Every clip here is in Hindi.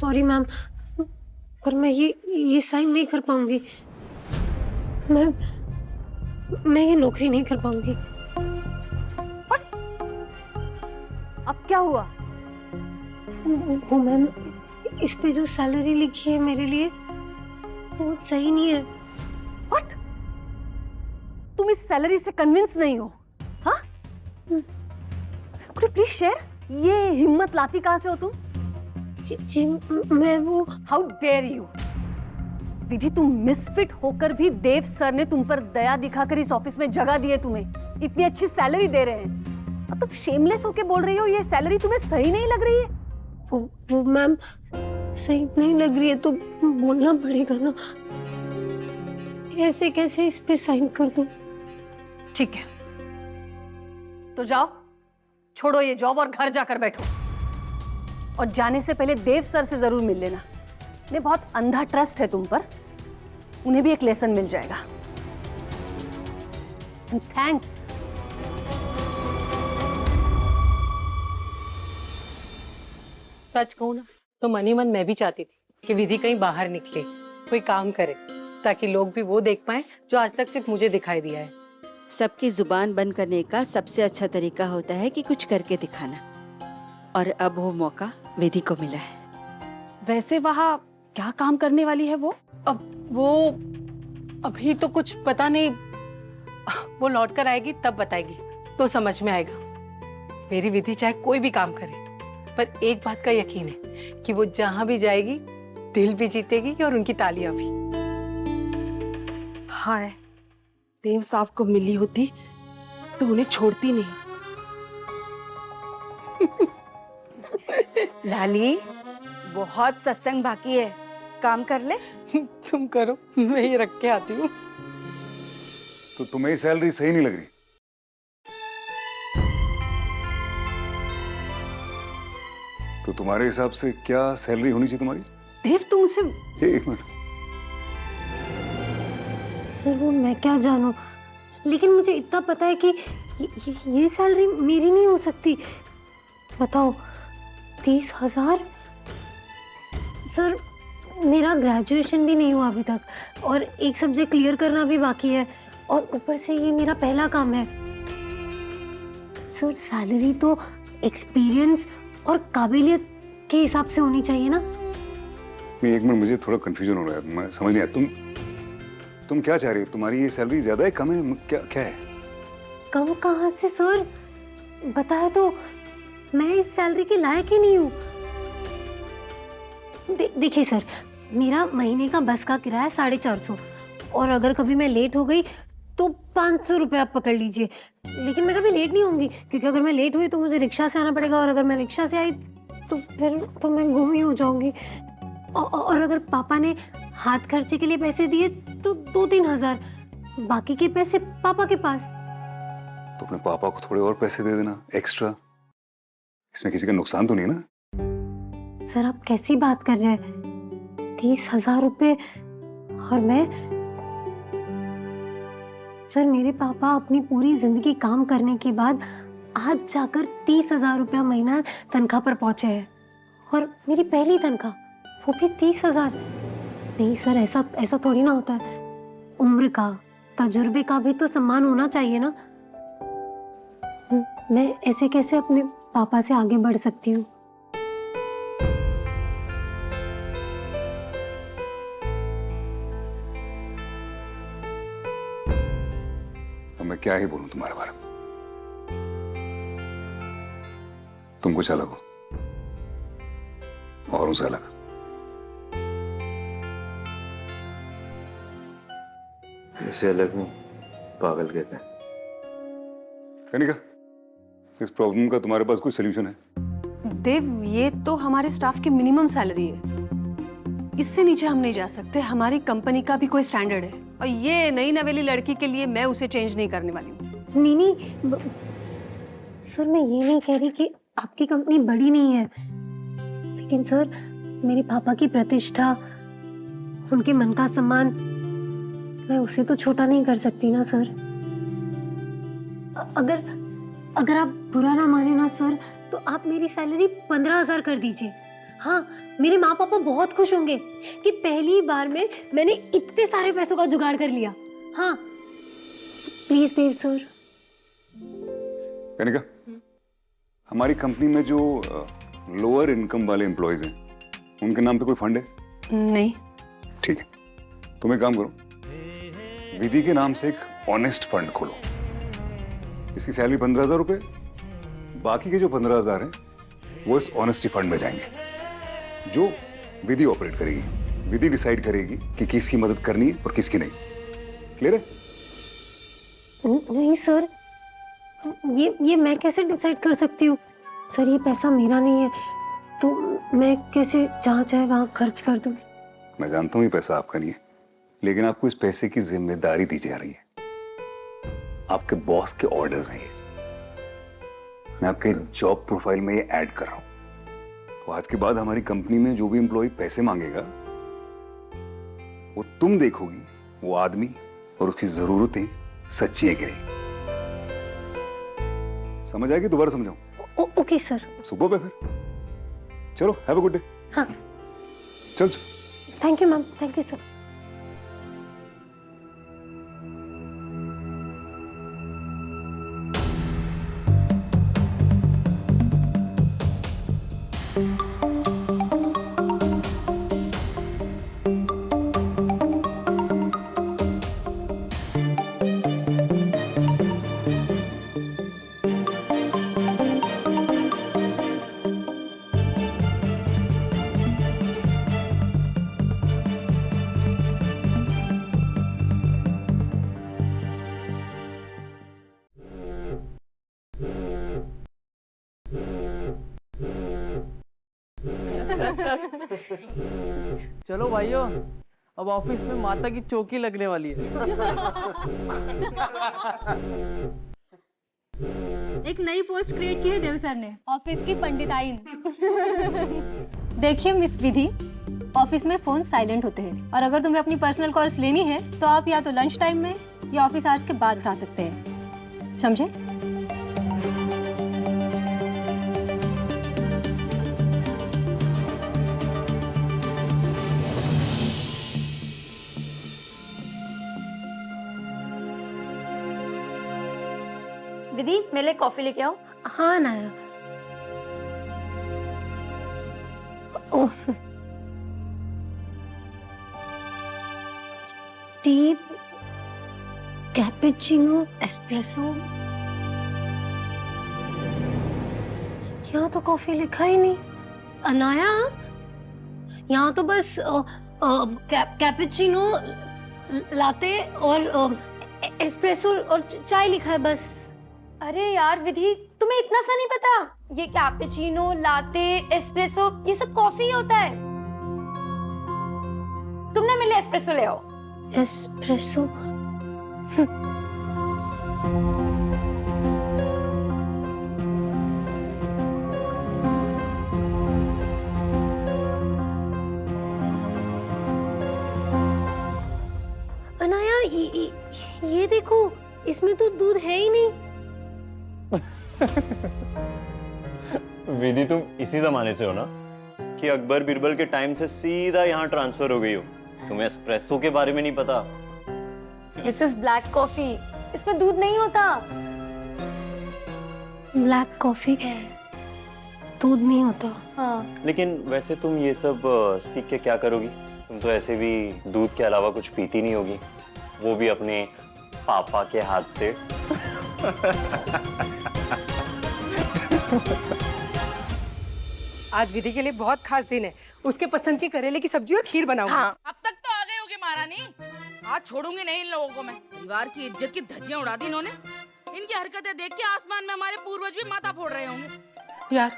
सॉरी मैम, पर मैं ये साइन नहीं कर पाऊंगी। मैं ये नौकरी नहीं कर पाऊंगी। अब क्या हुआ? वो मैम, इस पे जो सैलरी लिखी है मेरे लिए वो सही नहीं है। व्हाट? तुम इस सैलरी से कन्विंस नहीं हो? हाँ? Could you please share? ये हिम्मत लाती कहाँ से हो तुम? जी मैं वो। How dare you? विधि, तुम मिसफिट होकर भी देव सर ने तुम पर दया दिखाकर इस ऑफिस में जगह दी है, तुम्हें इतनी अच्छी सैलरी दे रहे हैं, अब तुम शेमलेस होके बोल रही हो ये सैलरी तुम्हें सही नहीं लग रही है? वो मैम, सही नहीं लग रही है तो बोलना पड़ेगा ना। ऐसे कैसे इस पे साइन कर दूं? ठीक है, तो जाओ, छोड़ो ये जॉब और घर जाकर बैठो। और जाने से पहले देव सर से जरूर मिल लेना, उन्हें बहुत अंधा ट्रस्ट है तुम पर, उन्हें भी एक लेसन मिल जाएगा। थैंक्स। सच कहूं ना तो मन ही मन मैं भी चाहती थी कि विधि कहीं बाहर निकले, कोई काम करे, ताकि लोग भी वो देख पाएं जो आज तक सिर्फ मुझे दिखाई दिया है। सबकी जुबान बंद करने का सबसे अच्छा तरीका होता है कि कुछ करके दिखाना, और अब वो मौका विधि को मिला है। वैसे वहाँ क्या काम करने वाली है वो? अब वो अभी तो कुछ पता नहीं, वो लौट कर आएगी तब बताएगी तो समझ में आएगा। मेरी विधि चाहे कोई भी काम करे, पर एक बात का यकीन है कि वो जहां भी जाएगी दिल भी जीतेगी और उनकी तालियां भी। हाय, देव साहब को मिली होती तो उन्हें छोड़ती नहीं। लाली, बहुत सत्संग बाकी है, काम कर ले। तुम करो, मैं ये रख के आती हूँ। तो तुम्हें सैलरी सही नहीं लग रही? तो तुम्हारे हिसाब से क्या सैलरी होनी चाहिए तुम्हारी? देव, तुम उसे एक मिनट। सर वो मैं क्या जानूं, लेकिन मुझे इतना पता है कि ये सैलरी मेरी नहीं हो सकती। बताओ, 30,000? सर मेरा ग्रेजुएशन भी नहीं हुआ अभी तक, और एक सब्जेक्ट क्लियर करना भी बाकी है, और ऊपर से ये मेरा पहला काम है। सर सैलरी तो एक्सपीरियंस और काबिलियत के हिसाब से होनी चाहिए ना। नहीं, एक मिनट, मुझे थोड़ा कंफ्यूजन हो रहा है, मैं समझ नहीं आया। तुम क्या चाह रही हो? तुम्हारी ये सैलरी ज्यादा है, कम है, क्या है? कम कहाँ से सर, बताया तो मैं इस सैलरी के लायक ही नहीं हूँ। देखिए सर, मेरा महीने का बस का किराया 450, और अगर कभी मैं लेट हो गई तो 500 रुपये आप पकड़ लीजिए। लेकिन मैं कभी लेट नहीं होंगी, क्योंकि अगर मैं लेट हुई तो मुझे रिक्शा से आना पड़ेगा, और अगर मैं रिक्शा से आई तो फिर तो मैं गुम ही हो जाऊंगी। और अगर पापा ने हाथ खर्चे के लिए पैसे दिए तो 2-3 हजार, बाकी के पैसे पापा के पास। तो अपने पापा को थोड़े और पैसे दे देना एक्स्ट्रा, इसमें किसी का नुकसान तो नहीं ना? सर आप कैसी बात कर रहे हैं? 30,000 रुपये, और मैं? सर मेरे पापा अपनी पूरी जिंदगी काम करने के बाद आज जाकर 30,000 रुपया महीना तनख्वाह पर पहुंचे हैं, और मेरी पहली तनख्वाह वो भी 30,000। नहीं सर, ऐसा थोड़ी ना होता है। उम्र का, तजुर्बे का भी तो सम्मान होना चाहिए ना। मैं ऐसे कैसे अपने पापा से आगे बढ़ सकती हूँ? अब मैं क्या ही बोलूं तुम्हारे बारे में। तुम कुछ अलग हो, औरों से अलग। इसे अलग नहीं, पागल कहते हैं। कनिका, इस प्रॉब्लम का तुम्हारे पास कोई सलूशन है? देव, ये तो हमारे स्टाफ की मिनिमम सैलरी है, इससे नीचे हम नहीं जा सकते। हमारी कंपनी का भी कोई स्टैंडर्ड है, और ये नई नवेली लड़की के लिए मैं उसे चेंज नहीं करने वाली हूँ। नहीं सर, मैं ये नहीं कह रही कि आपकी कंपनी बड़ी नहीं है, लेकिन सर मेरे पापा की प्रतिष्ठा, उनके मन का सम्मान, मैं उसे तो छोटा नहीं कर सकती ना सर। अगर आप बुरा ना माने ना सर, तो आप मेरी सैलरी 15,000 कर दीजिए। हाँ, मेरे माँ पापा बहुत खुश होंगे कि पहली बार में मैंने इतने सारे पैसों का जुगाड़ कर लिया। हाँ प्लीज देव सर। कनिका, हमारी कंपनी में जो लोअर इनकम वाले एम्प्लॉयज हैं उनके नाम पे कोई फंड है? नहीं। ठीक है, तुम एक काम करो, विधि के नाम से एक ऑनेस्ट फंड खोलो। इसकी सैलरी 15,000 रुपए, बाकी के जो 15,000 हैं वो इस ऑनेस्टी फंड में जाएंगे, जो विधि ऑपरेट करेगी। विधि डिसाइड करेगी कि किसकी मदद करनी है और किसकी नहीं। क्लियर है? नहीं सर, ये मैं कैसे डिसाइड कर सकती हूँ? सर ये पैसा मेरा नहीं है, तो मैं कैसे जहाँ चाहे वहाँ खर्च कर दूँ? मैं जानता हूँ ये पैसा आपका नहीं है, लेकिन आपको इस पैसे की जिम्मेदारी दी जा रही है। आपके बॉस के ऑर्डर्स हैं ये। मैं आपके जॉब प्रोफाइल में ये ऐड कर रहा हूँ। तो आज के बाद हमारी कंपनी में जो भी एम्प्लॉय पैसे मांगेगा वो तुम देखोगी वो आदमी और उसकी जरूरतें सच्ची है कि नहीं। समझ आएगी? दोबारा समझाऊं? Okay sir. सुबह पे फिर चलो, हैव अ गुड डे। हाँ चल। Thank you ma'am, thank you sir. चलो भाइयों, अब ऑफिस में माता की चौकी लगने वाली है। एक नई पोस्ट क्रिएट की है देव सर ने, ऑफिस की पंडिताइन। देखिए मिस विधि, ऑफिस में फोन साइलेंट होते हैं और अगर तुम्हें अपनी पर्सनल कॉल्स लेनी है तो आप या तो लंच टाइम में या ऑफिस आवर्स के बाद उठा सकते हैं, समझे? विधि, मेरे लिए कॉफी लेके आओ। हाँ नाया। T, cappuccino, espresso. यहाँ तो कॉफी लिखा ही नहीं। अनाया, यहाँ तो बस कैपेचिनो, लाते और एस्प्रेसो और चाय लिखा है बस। अरे यार विधि, तुम्हें इतना सा नहीं पता? ये कैपेचिनो, लाते, एस्प्रेसो ये सब कॉफी ही होता है। तुम ना मेरे लिए एस्प्रेसो ले आओ। एस्प्रेसो? अनाया, ये देखो, इसमें तो दूध है ही नहीं। विधि, तुम इसी जमाने से हो ना कि अकबर बिरबल के टाइम से सीधा यहाँ ट्रांसफर हो गई हो। तुम्हें एस्प्रेसो के बारे में नहीं पता? दिस इज ब्लैक कॉफी, इसमें दूध नहीं होता। ब्लैक कॉफी दूध नहीं होता? हाँ। लेकिन वैसे तुम ये सब सीख के क्या करोगी? तुम तो ऐसे भी दूध के अलावा कुछ पीती नहीं होगी, वो भी अपने पापा के हाथ से। आज विधि के लिए बहुत खास दिन है। उसके पसंद की करेले की सब्जी और खीर बनाऊंगी। हाँ। अब तक तो आ गए होगे महारानी, आज छोड़ूंगी नहीं इन लोगों को मैं। परिवार की इज्जत की धज्जियां उड़ा दी इन्होंने। इनकी हरकतें देख के आसमान में हमारे पूर्वज भी माथा फोड़ रहे होंगे। यार,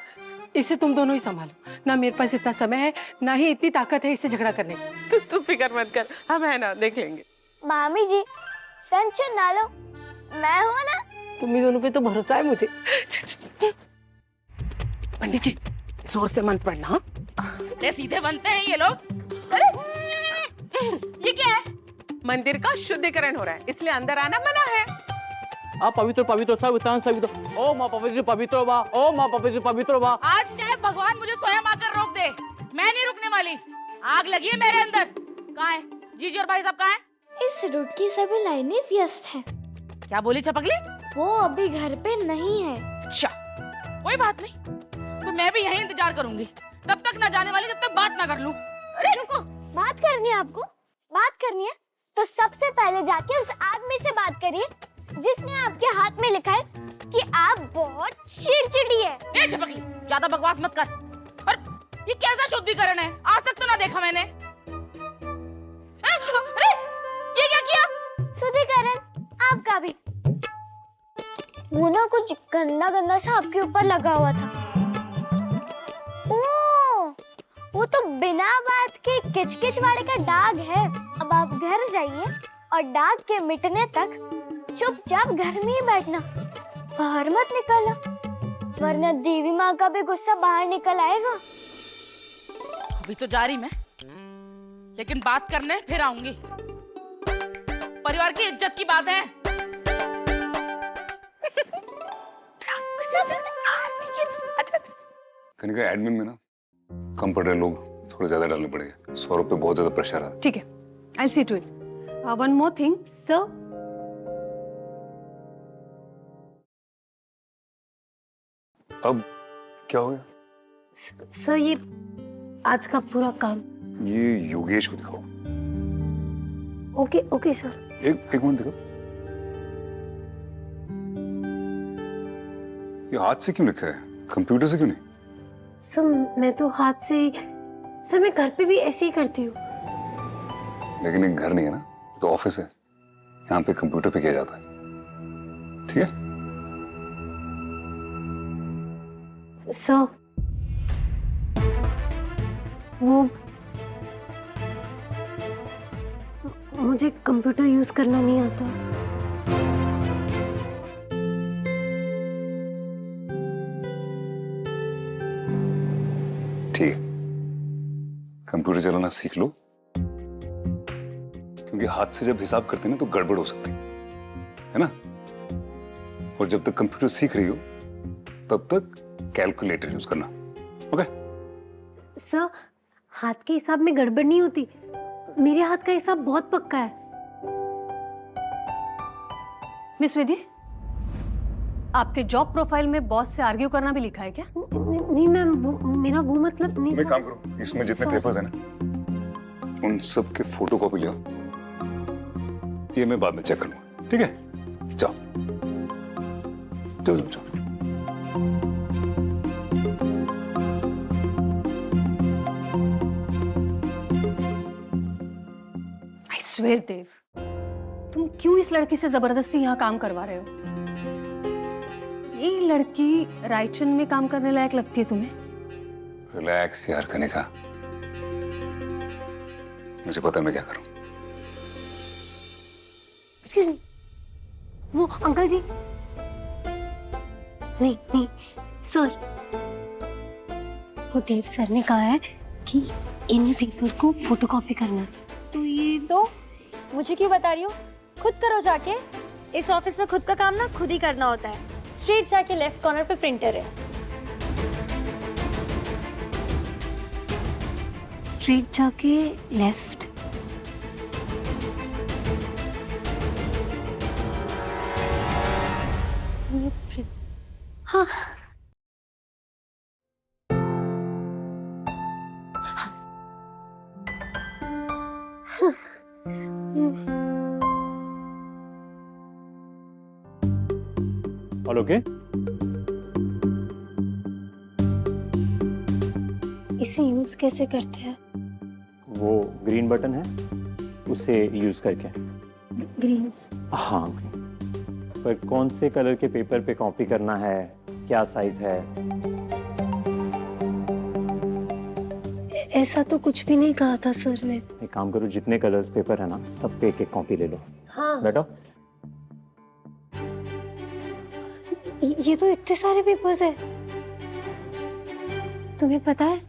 इसे तुम दोनों ही संभालो ना। मेरे पास इतना समय है ना ही इतनी ताकत है इससे झगड़ा करने की। तू फिक्र मत कर, हम है ना, देख लेंगे। मामी जी टेंशन ना लो, मैं हूँ ना। तुम्ही दोनों पे तो भरोसा है मुझे। पंडित जी, जोर से मंत्र पढ़ना। हाँ? अरे सीधे बनते हैं ये लोग। अरे ये क्या है? मंदिर का शुद्धिकरण हो रहा है, इसलिए अंदर आना मना है। आप पवित्र पवित्र सवितान सवित्र, ओ माँ पवित्र पवित्र बा, ओ माँ पवित्र पवित्र बा। आज चाहे भगवान मुझे स्वयं आकर रोक दे, मैं नहीं रुकने वाली। आग लगी है मेरे अंदर। कहाँ है जीजी और भाई साहब, कहाँ है? इस रूट की सभी लाइनें व्यस्त हैं। क्या बोली छपकली? वो अभी घर पे नहीं है। अच्छा, कोई बात नहीं, तो मैं भी यहीं इंतजार करूंगी, तब तक ना जाने वाली जब तक बात ना कर लूं। अरे रुको, बात करनी है आपको? बात करनी है तो सबसे पहले जाके उस आदमी से बात करिए जिसने आपके हाथ में लिखा है कि आप बहुत चिड़चिड़ी है। ए छपकली, ज्यादा बकवास मत कर। और ये कैसा शुद्धिकरण है? आज तक तो ना देखा मैंने। अरे ये क्या किया? शुद्धिकरण आपका भी। वो ना कुछ गंदा गंदा सा आपके ऊपर लगा हुआ था। ओह, वो तो बिना बात के किचकिच वाले का दाग है। अब आप घर जाइए और दाग के मिटने तक चुपचाप घर में ही बैठना, बाहर मत निकलना, वरना देवी माँ का भी गुस्सा बाहर निकल आएगा। अभी तो जा रही मैं, लेकिन बात करने फिर आऊंगी। परिवार की इज्जत की बात है। कनिका, एडमिन में ना कम पढ़ रहे लोग थोड़े ज्यादा डालने पड़ेंगे। सौरभ पे बहुत ज्यादा प्रेशर आ रहा है। ठीक है, I see to it. One more thing sir, अब क्या हो गया? सर ये आज का पूरा काम। ये योगेश को दिखाओ। Okay okay sir. एक मिनट दिखाओ। ये हाथ से क्यों लिखा है, कंप्यूटर से क्यों नहीं? सर मैं तो हाथ से, सर मैं घर पे भी ऐसे ही करती हूँ। लेकिन एक घर नहीं है ना, तो ऑफिस है, यहाँ पे कंप्यूटर पे किया जाता है। ठीक है सर, वो मुझे कंप्यूटर यूज करना नहीं आता। ठीक है, कंप्यूटर चलाना सीख लो, क्योंकि हाथ से जब हिसाब करते हैं ना तो गड़बड़ हो सकती है ना। और जब तक कंप्यूटर सीख रही हो तब तक कैलकुलेटर यूज करना। ओके? सर हाथ के हिसाब में गड़बड़ नहीं होती, मेरे हाथ का हिसाब बहुत पक्का है। मिस विधि, आपके जॉब प्रोफाइल में बॉस से आर्ग्यू करना भी लिखा है क्या? नहीं मैम, मेरा वो मतलब नहीं। तुम एक काम करो, इसमें जितने पेपर्स हैं ना उन सब के फोटोकॉपी ले आओ, ये मैं बाद में चेक करूंगा। ठीक है, जाओ जाओ जाओ। आई स्वेर देव, तुम क्यों इस लड़की से जबरदस्ती यहाँ काम करवा रहे हो? ये लड़की रायचंद में काम करने लायक लगती है तुम्हें? रिलैक्स यार कनिका, मुझे पता है मैं क्या करूं। एक्सक्यूज मी, वो अंकल जी। नहीं नहीं सर, वो देव सर ने कहा है कि इन पेपर्स को फोटोकॉपी करना है, तो ये तो मुझे क्यों बता रही हो? खुद करो जाके। इस ऑफिस में खुद का काम ना खुद ही करना होता है। स्ट्रेट जाके लेफ्ट कॉर्नर पे प्रिंटर है। स्ट्रेट जाके लेफ्ट। हाँ ऑल ओके? इसे यूज कैसे करते हैं? वो ग्रीन बटन है, उसे यूज करके। ग्रीन? हाँ, पर कौन से कलर के पेपर पे कॉपी करना है, क्या साइज है? ऐसा तो कुछ भी नहीं कहा था सर ने। एक काम करो, जितने कलर्स पेपर है ना सब पे एक एक कॉपी ले लो। हाँ बैठो। ये तो इतने सारे पेपर्स है। तुम्हें पता है,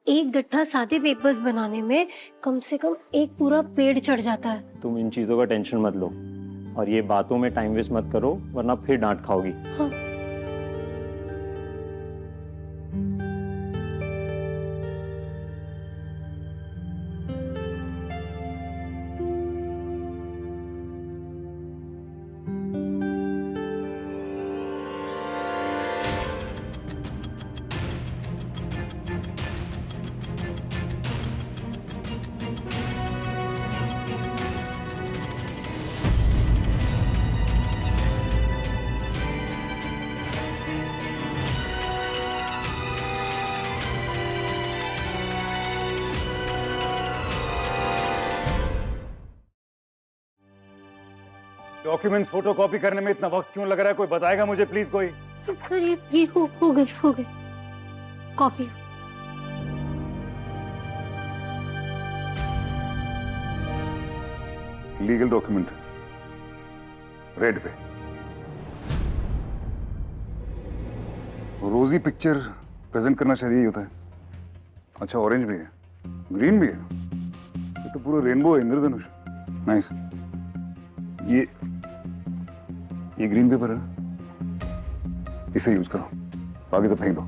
एक गट्ठा सादे पेपर्स बनाने में कम से कम एक पूरा पेड़ चढ़ जाता है। तुम इन चीजों का टेंशन मत लो और ये बातों में टाइम वेस्ट मत करो, वरना फिर डांट खाओगी। हाँ। डॉक्यूमेंट्स फोटोकॉपी करने में इतना वक्त क्यों लग रहा है? कोई बताएगा मुझे प्लीज कोई? सर ये हो गई कॉपी। लीगल डॉक्यूमेंट रेड पे। रोजी पिक्चर प्रेजेंट करना शायद यही होता है। अच्छा ऑरेंज भी है, ग्रीन भी है, ये तो पूरा रेनबो है, इंद्रधनुष। नाइस। ये ग्रीन पेपर है ना, इसे यूज करो, बाकी सब फेंक दो।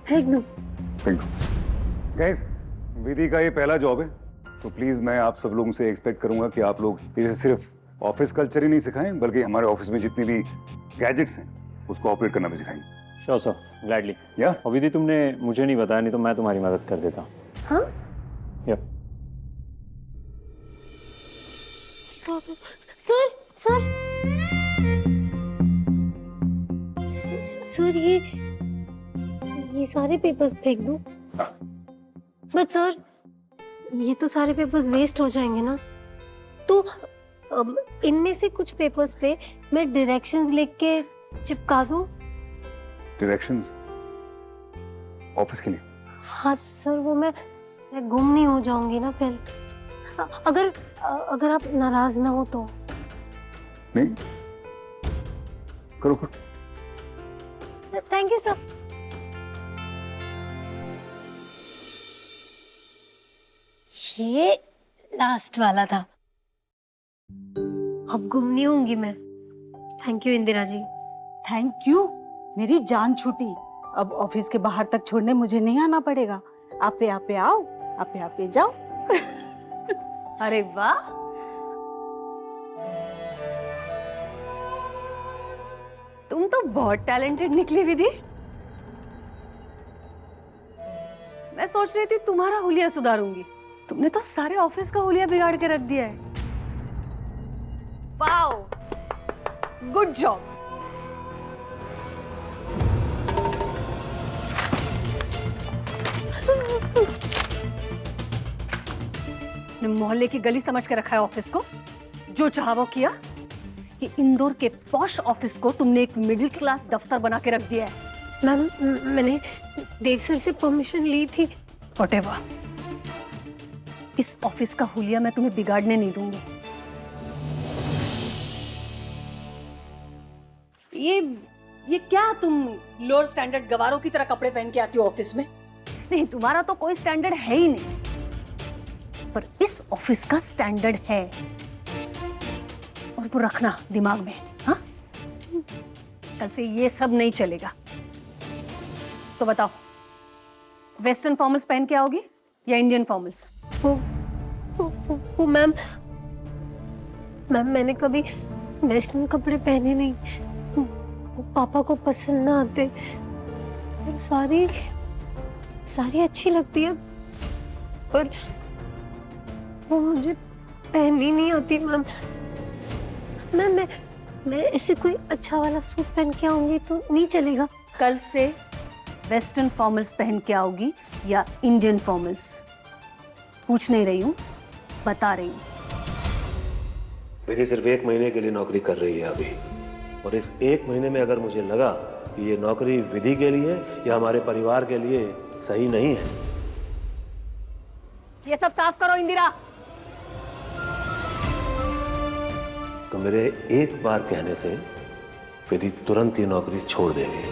फेंक दो। गाइस, विधि का ये पहला जॉब है, तो प्लीज मैं आप सब लोगों से एक्सपेक्ट करूंगा कि आप लोग इसे सिर्फ ऑफिस कल्चर ही नहीं सिखाएं, बल्कि हमारे ऑफिस में जितनी भी गैजेट्स हैं उसको ऑपरेट करना भी सिखाएंगे। Sure sir, gladly. या अभी तुमने मुझे नहीं बताया, नहीं तो मैं तुम्हारी मदद कर देता। हाँ यप। सर ये सारे पेपर्स फेंक दूं? बट सर ये तो सारे पेपर्स वेस्ट हो जाएंगे ना, तो इनमें से कुछ पेपर्स पे मैं डायरेक्शंस लिख के चिपका दूं? डायरेक्शंस ऑफिस के लिए? हाँ सर, वो मैं गुम नहीं हो जाऊंगी ना फिर, अगर आप नाराज ना हो तो। नहीं, करो। Thank you sir. ये लास्ट वाला था, अब गुम नहीं होंगी मैं। Thank you Indira ji. Thank you, मेरी जान छूटी। अब ऑफिस के बाहर तक छोड़ने मुझे नहीं आना पड़ेगा। आपे आओ, आपे जाओ। अरे वाह, तुम तो बहुत टैलेंटेड निकली विधि। मैं सोच रही थी तुम्हारा हुलिया सुधारूंगी, तुमने तो सारे ऑफिस का हुलिया बिगाड़ के रख दिया है। Wow, good job. मोहल्ले की गली समझ के रखा है ऑफिस को, जो चाहा वो किया। कि इंदौर के पॉश ऑफिस को तुमने एक मिडिल क्लास दफ्तर बना के रख दिया है। मैम, मैंने देव सर से परमिशन ली थी। व्हाटएवर, इस ऑफिस का हुलिया मैं तुम्हें बिगाड़ने नहीं दूंगी। ये क्या तुम लोअर स्टैंडर्ड गवारों की तरह कपड़े पहन के आती हो ऑफिस में? नहीं, तुम्हारा तो कोई स्टैंडर्ड है ही नहीं, पर इस ऑफिस का स्टैंडर्ड है, और वो रखना दिमाग में। हाँ, कल से ये सब नहीं चलेगा। तो बताओ, वेस्टर्न फॉर्मल्स पहन के आओगी या इंडियन फॉर्मल्स? वो मैम मैंने कभी वेस्टर्न कपड़े पहने नहीं, वो पापा को पसंद ना आते। सारी अच्छी लगती है, पर वो मुझे पहननी नहीं आती मैम। मैं ऐसे कोई अच्छा वाला सूट पहन के आऊंगी तो नहीं चलेगा? कल से वेस्टर्न फॉर्मल्स पहन के आओगी या इंडियन फॉर्मल्स? पूछ नहीं रही हूँ, बता रही हूँ। विधि सिर्फ 1 महीने के लिए नौकरी कर रही है अभी, और इस 1 महीने में अगर मुझे लगा कि ये नौकरी विधि के लिए या हमारे परिवार के लिए सही नहीं है, ये सब साफ करो इंदिरा। तो मेरे एक बार कहने से विधि तुरंत ये नौकरी छोड़ देगी।